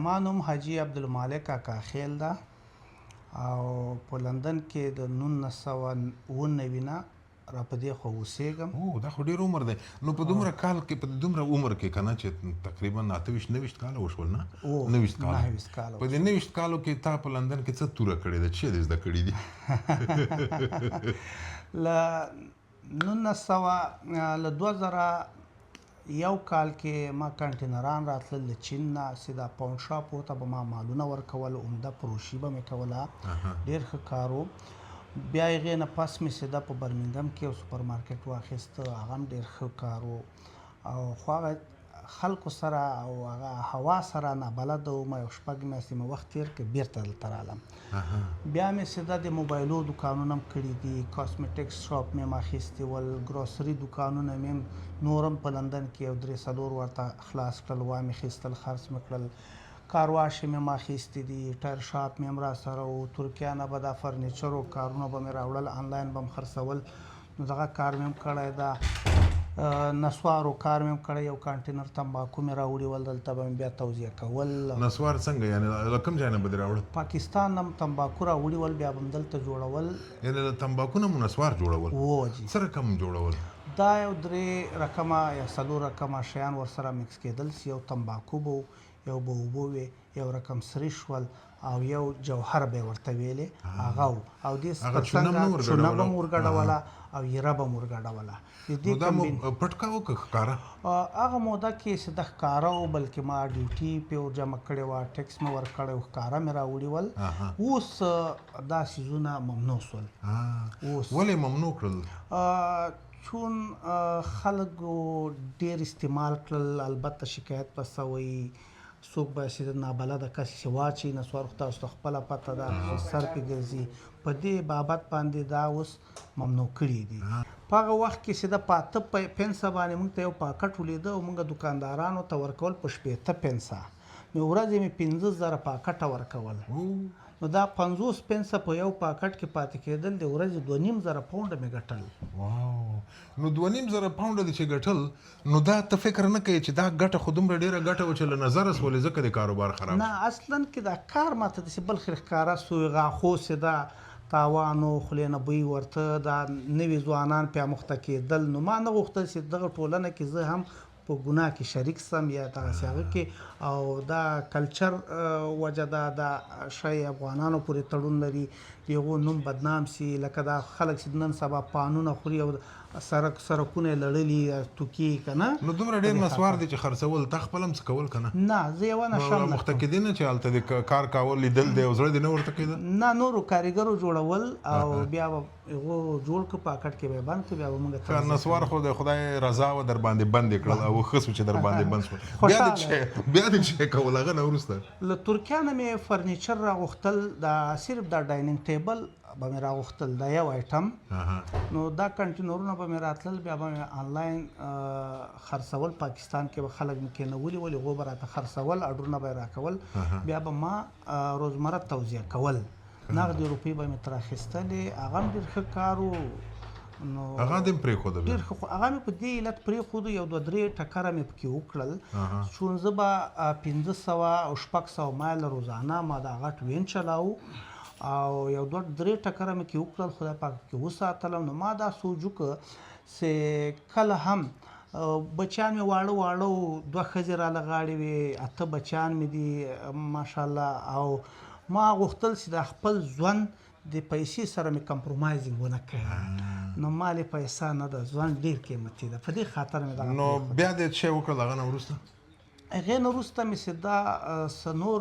ما نوم حاجي عبدالمالک کاکا خیل ده او په لندن کې د 1999 نه را په دې خوا اوسېږم. دا خو ډېر عمر دی. نو په دومره کال کې په دومره عمر کې که نه چې تقریبا 28-29 کاله وشول نه؟ 29 کاله. په دې 29 کالو کې تا په لندن کې څه توره کړې ده؟ څه دې زده کړي دي؟ له 2001 کال کې ما کنټینران راتلل له چین نه سیده پاونډ شاپ ورته به ما مالونه ورکول، عمده فروشي به مې کوله، ډېر ښه کار و. بیا هغې نه پس مې سیده په برمنګم کې یو سوپر مارکیټ واخیسته، هغه هم ډېر ښه کار و او خو هغه خلکو سره او هغه هوا سره نابلده وم. یو 6 میاشتې مې وخت تېر کړ، بېرته دلته رالم. بیا مې سیده د موبایلو دوکانونه هم کړي دي، کاسمیټکس شاپ مې هم اخیستي ول، ګروسري دوکانونه مې هم نور هم په لندن کې یو 3-4 ورته خلاص کړل، وا مې اخیستل، خرڅ مې کړل. کارواش مې هم اخیستي دي، ټایر شاپ مې هم راسره و، ترکیه نه به دا فرنیچرو کارونه به مې راوړل، آنلاین به هم خرڅول. نو دغه کار مې هم کړی ده. نسوارو کار مې هم کړی، یو کانټینر تمباکو مې راوړي ول، دلته به مې بیا توزیع کول. نسوار څنګه یعنې له کوم ځای نه به دې راوړل؟ پاکستان نه هم تمباکو راوړي ول، بیا به هم دلته جوړول. یعنې له تمباکو نه مو نسوار جوړول؟ جی. څه رقم جوړول؟ دا یو 3 رقمه یا 4 رقمه شیان ورسره مکس کېدل، یو تمباکو به یو به اوبه وې، یو رقم سریش ول او یو جوهر به یې ورته ویلې، هغه و. او دې څنګه چونه به مو ورګډوله او یره به مو ورګډوله. نو دا مو پټ کاوه که ښکاره؟ هغه موده کې سیده ښکاره و، بلکې ما ډیوټي پې ور جمع کړې وه، ټیکس مې ورکړی و، ښکاره مې راوړي ول. اوس دا څیزونه ممنوع شول. ولې ممنوع کړل؟ چون خلکو ډېر استعمال کړل، البته شکایت به سوی، څوک به چې نابلده کس چې واچي نسوار خو تاسو ته خپله پته ده سر پې ګرځي، په دې بابت باندې دا اوس ممنوع کړي دي. په هغه وخت کې چې د 5 پنسه باندې موږ ته یو پاکټ ولیده او موږ دکاندارانو ته ورکول په 15 پنسه، نو ورځې مې 15,000 پاکټه ورکول. نو دا 50 پنسه په یو پاکټ کې پاتې کېدل، د ورځې 2,500 پاونډه مې ګټل. نو 2,500 پاونډه دې چې ګټل، نو دا ته فکر نه کوې چې دا ګټه خو دومره ډېره ګټه وه چې له نظره سولې ځکه د کاروبار خراب؟ نه، اصلا کې دا کار ماته داسې بل خیر ښکاره سوی، غاښو سیده تاوان و، خولې نه بوی ورته، دا نوي ځوانان پې اموخته کېدل. نو ما نه غوښتل چې دغه ټولنه کې زه هم په ګناه کې شریک سم یا دغسې هغه کې، او دا کلچر وجه ده، دا شی افغانانو پورې تړون لري، د هغو نوم بدنام سي. لکه دا خلک چې نن سبا پانونه خوري او سرکونه یې لړلي توکي که نه. نو دومره ډېر نسوار دی چې خرڅول، تا خپل هم څه کول که نه؟ نه، زه یوه نشم مخته کېدې نه چې هلته د کار کول لیدل دی او زړه دې نه ورته کېده؟ نه، نورو کاریګرو جوړول او بیا به هغو جوړ کړو، پاکټ کې به یې بند کړو، بیا به موږ نسوار خو د خدای رضا وه در باندې بند یې کړل او ښه سو چې در باندې بند شول. بیا دې چې کول هغه نه وروسته له ترکیه نه مې فرنیچر راغوښتل، دا صرف دا ډایننګ ټیبل به مې راغوښتل، دا یو آیټم. نو دا کنټینرونه به مې راتلل، بیا به مې آنلاین خرڅول، پاکستان کې به خلک مې کېنولي ول، هغو به راته خرڅول، اډرونه به یې راکول، بیا به ما روزمره توزیع کول. نغدې روپۍ به مې ترې اخیستلې، هغه هم ډېر ښه کار و. نو هغه دې پرېښوده؟ ډېر ښه، هغه مې په دې علت پرېښودو، یو 2-3 ټکره مې پکې وکړل، چون زه به 500 او 600 مایله روزانه ما دا غټ وین چلاو او یو 2-3 ټکره مې کې وکړل، خدای پاک کې وساتلم. نو ما دا سوچ وکړ چې کله هم بچیان مې واړه واړه و، 2 ښځې راله غاړې وې، 8 بچیان مې دي ماشاءالله، او ما غوښتل چې د خپل ژوند د پیسې سره مې کمپرومایزینګ ونه کړم. نو مالې پیسه نه ده، ژوند ډېر قیمتي ده، په دې خاطر مې دغه. نو بیا دې څه وکړل هغه نه وروسته؟ هغې نه وروسته مې سیده څه نور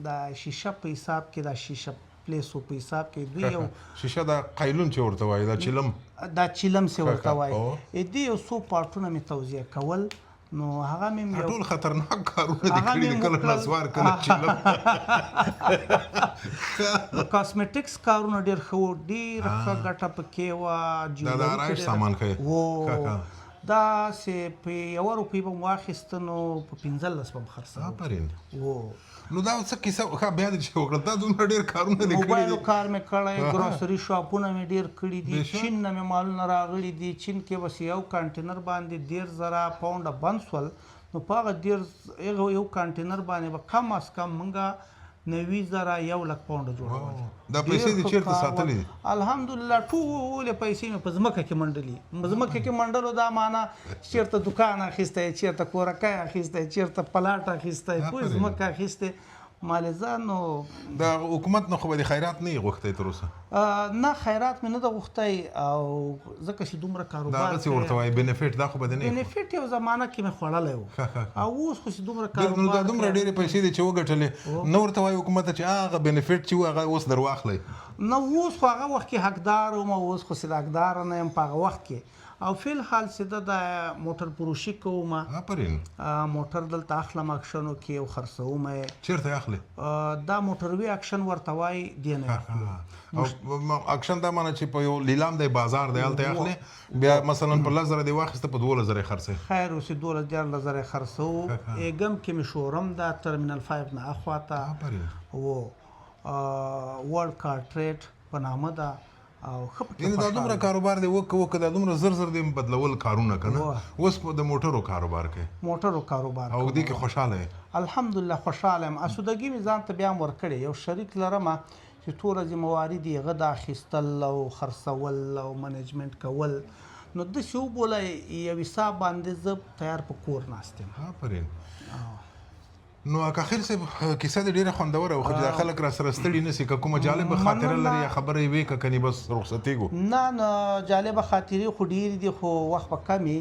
د شیشه په حساب کې، دا شیشه پلیسو په حساب کې دوی یو شیشه دا قیلون چې ورته وایي، دا چیلم، دا چیلم چې ورته وایي، دې یو څو پارټونه مې توزیع کول. نو هغه مې ټول خطرناک کارونه دي کړي دي، کله نسوار کله چیلم. کاسمیټکس کارونه ډېر ښه وو، ډېر ښه ګټه پکې وه. دا د آرایش سامان ښه دا چې په 1 روپۍ به مو واخیسته، نو په 15 به م خرڅول. آفرین. نو دا څه کیسه بیا دې چې وکړل، دا دومره ډېر کارونه دې کړي دي. موبایلو کار مې کړی، ګروسري شاپونه مې ډېر کړي دي، چین نه مې مالونه راغلي دي. چین کې بس یو کنټینر باندې 1,500 پاونډه بند شول، نو په هغه ډېر یو کانټینر باندې به کم از کم موږه 90,000 100,000 پاونډه جوړول. دا پیسې دې چېرته ساتلې؟ الحمدلله ټولې پیسې مې په ځمکه کې منډلې. ځمکه کې منډلو دا معنا چېرته دکان اخیستی، چېرته کورکۍ اخیستی، چېرته پلاټ اخیستی، پوه ځمکه اخیستی مالې نو د حکومت نه خو به د خیرات نه یې غوښتی تر اوسه؟ نه خیرات مې نه ده غوښتی او ځکه چې دومره کاروبار دا هغسې ورته وایي بینیفټ دا خو به دې نه بینیفټ یو زمانه کې مې خوړلی و او اوس خو چې دومره کاروبار دا دومره ډېرې پیسې دي چې وګټلې نه ورته وایي حکومت ته چې هغه بینیفټ چې و هغه اوس در واخلئ؟ نه اوس خو هغه وخت کې حقدار وم اوس خو سې حقداره نه یم په هغه وخت کې او فی الحال چې د موټر فروشي کوم آفرین موټر دلته اخلم اکشنو کې او خرڅوم یې. چېرته اخلې؟ دا موټروي اکشن ورته وایي دې نه اخلو. او اکشن دا معنی چې په یو لیلام دی بازار دی هلته یې اخلې بیا مثلا په 10,000 دې واخیسته په 12,000 یې خرڅوي؟ خیر اوس 12,000 یې خرڅوو. ایګم کې مې شورم ده ټرمینل 5 نه اخواته و ورلډ کار ټریډ په نامه ده او یعنې دا دومره کاروبار دی وکه دا دومره زر زر دی بدلول کارونه که نه اوس د موټرو کاروبار کوي؟ موټرو کاروبار او دې کې خوشحاله یې؟ الحمدلله خوشحاله یم. اسودګي مې ځان ته بیا هم ورکړې. یو شریک لرم چې ټوله ذمهواري د هغه د اخیستل او خرڅول او منیجمنټ کول نو داسې وبوله یو حساب باندې زه تیار په کور ناست یم. آفرین. نو اکاخیل صاحب کیسه دې ډېره خوندوره وه خو چې دا خلک را سره ستړي نه سي که کومه جالبه خاطره لري یا خبره یې وې که کنې بس رخصتېږو؟ نه جالبه خاطرې خو ډېرې دي خو وخت به کم وي.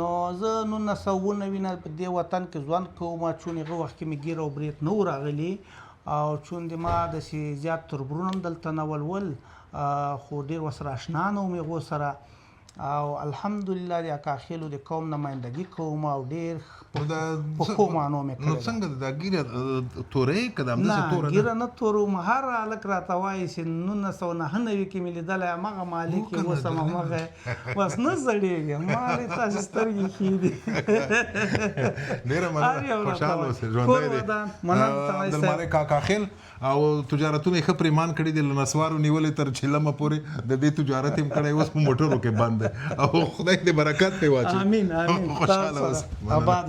نو زه 1990 نه په دې وطن کې ژوند کوم چون هغه وخت کې مې ګیر او بریک نه و راغلي او چون د ما داسې زیات تربرونه هم دلته نه ول خو ډېر ورسره اشنا نه وم هغو سره او الحمدلله د اکاخیلو د قوم نمایندګي کوم او ډېر په ښو معنو مې کړې. نو څنګه دا ګیره تورې که د همداسې توره نه ګیره نه توروم. هر هلک راته وایي چې 1999 کې مې لیدلی همغه مالک یې اوس هم همغه بس نه زړېږم. ما ویل تاسې سترګې ښې دي. ډېره مننه خوشحاله اوسئ ژوندی دی. عبدالمالک اکاخیل او تجارتونه یې ښه پرېمان کړي دي له نسوارو نیولې تر چلمه پورې د دې تجارت یې هم کړی اوس په موټرو کې بند دی او خدای دې برکت پرې واچوي. امین امین. خوشحاله اوسئ. آباد